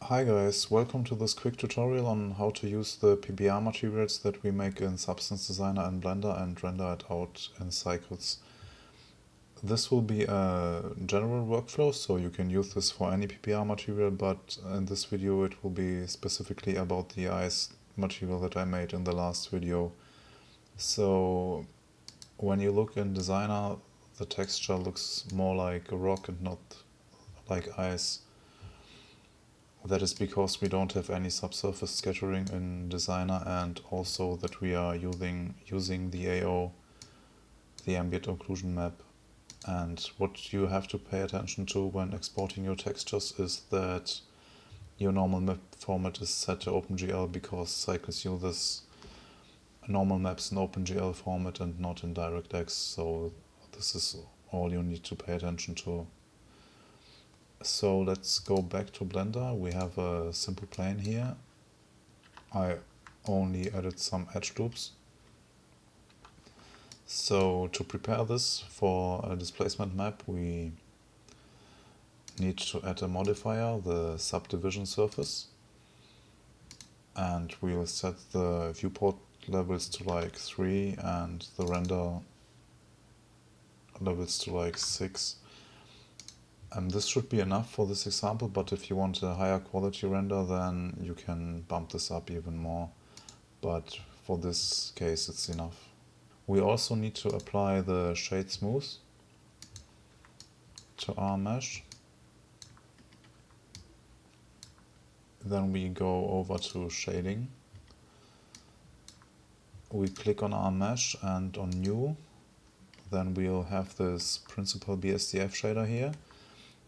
Hi guys, welcome to this quick tutorial on how to use the PBR materials that we make in Substance Designer and Blender and render it out in cycles. This will be a general workflow, so you can use this for any PBR material, but in this video it will be specifically about the ice material that I made in the last video. So when you look in Designer, the texture looks more like a rock and not like ice. That is because we don't have any subsurface scattering in Designer, and also that we are using the AO, the ambient occlusion map. And what you have to pay attention to when exporting your textures is that your normal map format is set to OpenGL, because cycles use this normal maps in OpenGL format and not in DirectX, so this is all you need to pay attention to. So let's go back to Blender. We have a simple plane here. I only added some edge loops. So to prepare this for a displacement map, we need to add a modifier, the subdivision surface. And we'll set the viewport levels to like 3 and the render levels to like 6. And this should be enough for this example, but if you want a higher quality render, then you can bump this up even more. But for this case, it's enough. We also need to apply the shade smooth to our mesh. Then we go over to shading. We click on our mesh and on new. Then we'll have this principal BSDF shader here.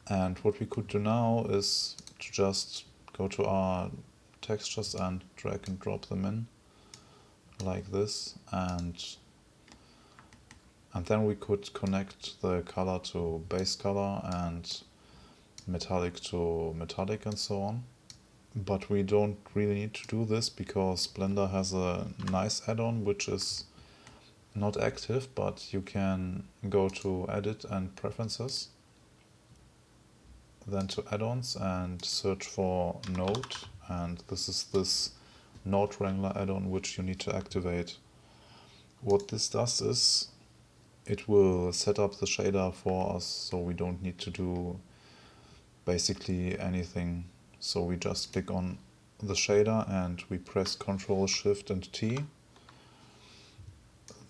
And what we could do now is to just go to our textures and drag and drop them in like this, and then we could connect the color to base color and metallic to metallic and so on. But we don't really need to do this because Blender has a nice add-on which is not active, but you can go to Edit and Preferences, then to add-ons and search for node, and this is this node wrangler add-on which you need to activate. What this does is it will set up the shader for us, so we don't need to do basically anything. So we just click on the shader and we press Ctrl Shift and T.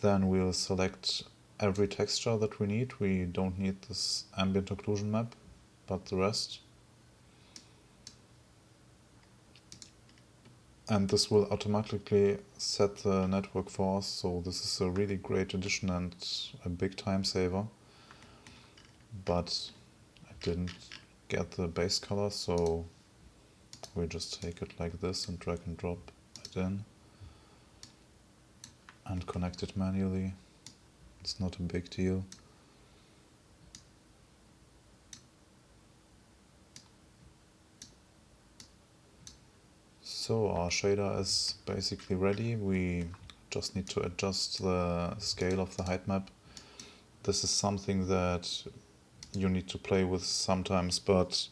Then we'll select every texture that we need. We don't need this ambient occlusion map, but the rest. And this will automatically set the network for us, so this is a really great addition and a big time saver. But I didn't get the base color, so we just take it like this and drag and drop it in and connect it manually. It's not a big deal. So our shader is basically ready. We just need to adjust the scale of the height map. This is something that you need to play with sometimes, but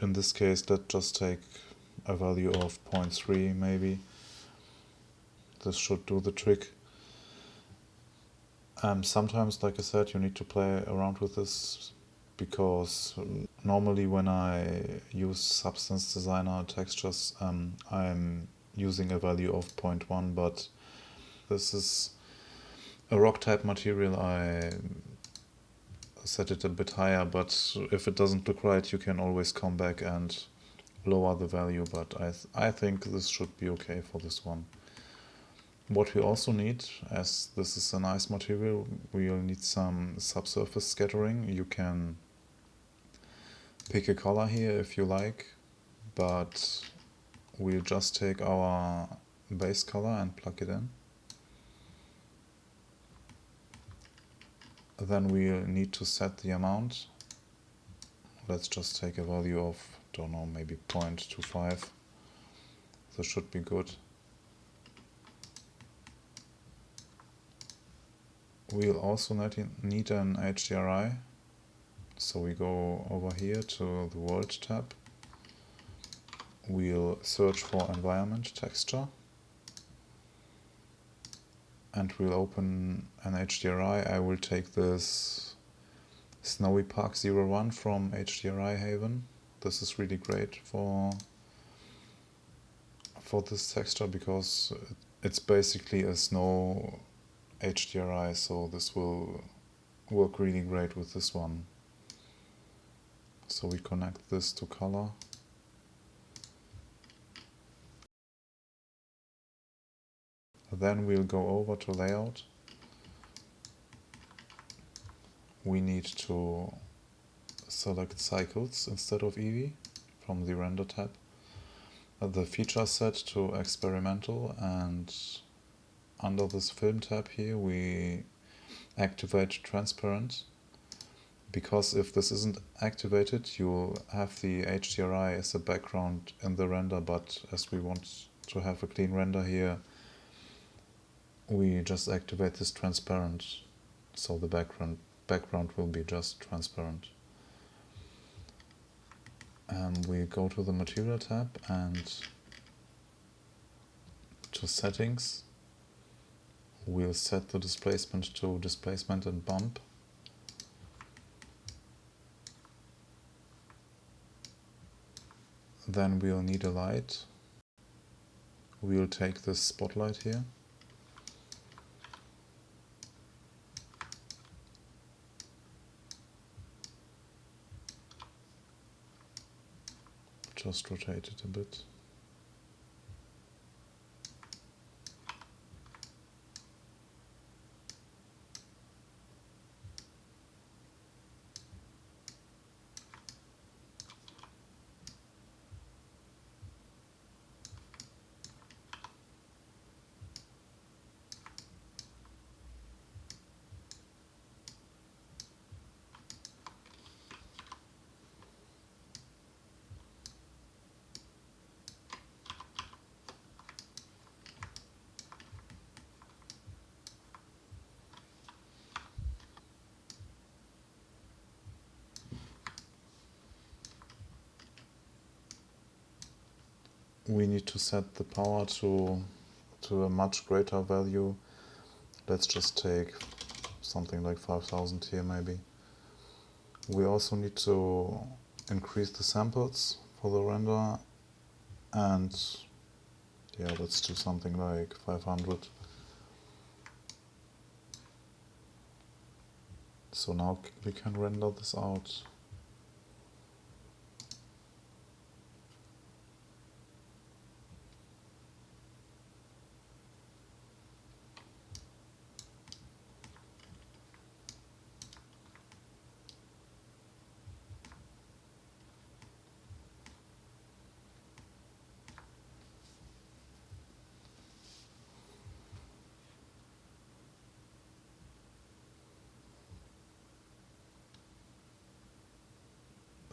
in this case let's just take a value of 0.3 maybe. This should do the trick. Sometimes, like I said, you need to play around with this, because normally when I use Substance Designer textures, I'm using a value of 0.1, but this is a rock type material. I set it a bit higher, but if it doesn't look right, you can always come back and lower the value, but I think this should be okay for this one. What we also need, as this is a nice material, we'll need some subsurface scattering. You can pick a color here if you like, but we'll just take our base color and plug it in. Then we'll need to set the amount. Let's just take a value of, don't know, maybe 0.25. This should be good. We'll also need an HDRI, so we go over here to the World tab we'll search for environment texture and we'll open an HDRI. I will take this Snowy Park 01 from HDRI Haven. This is really great for this texture because it's basically a snow HDRI, so this will work really great with this one. So we connect this to color. Then we'll go over to layout. We need to select cycles instead of EV from the render tab. The feature set to experimental, and under this film tab here we activate transparent, because if this isn't activated you'll have the HDRI as a background in the render, but as we want to have a clean render here we just activate this transparent, so the background will be just transparent. We go to the material tab and to settings we'll set the displacement to displacement and bump. Then we'll need a light. We'll take this spotlight here. Just rotate it a bit. We need to set the power to a much greater value. Let's just take something like 5000 here maybe. We also need to increase the samples for the render, and yeah, let's do something like 500. So now we can render this out.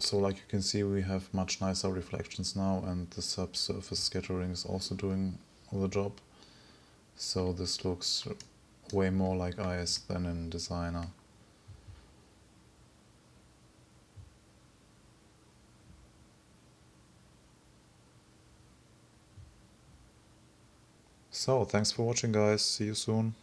So like you can see we have much nicer reflections now, and the subsurface scattering is also doing the job. So this looks way more like ice than in Designer. So thanks for watching guys, see you soon.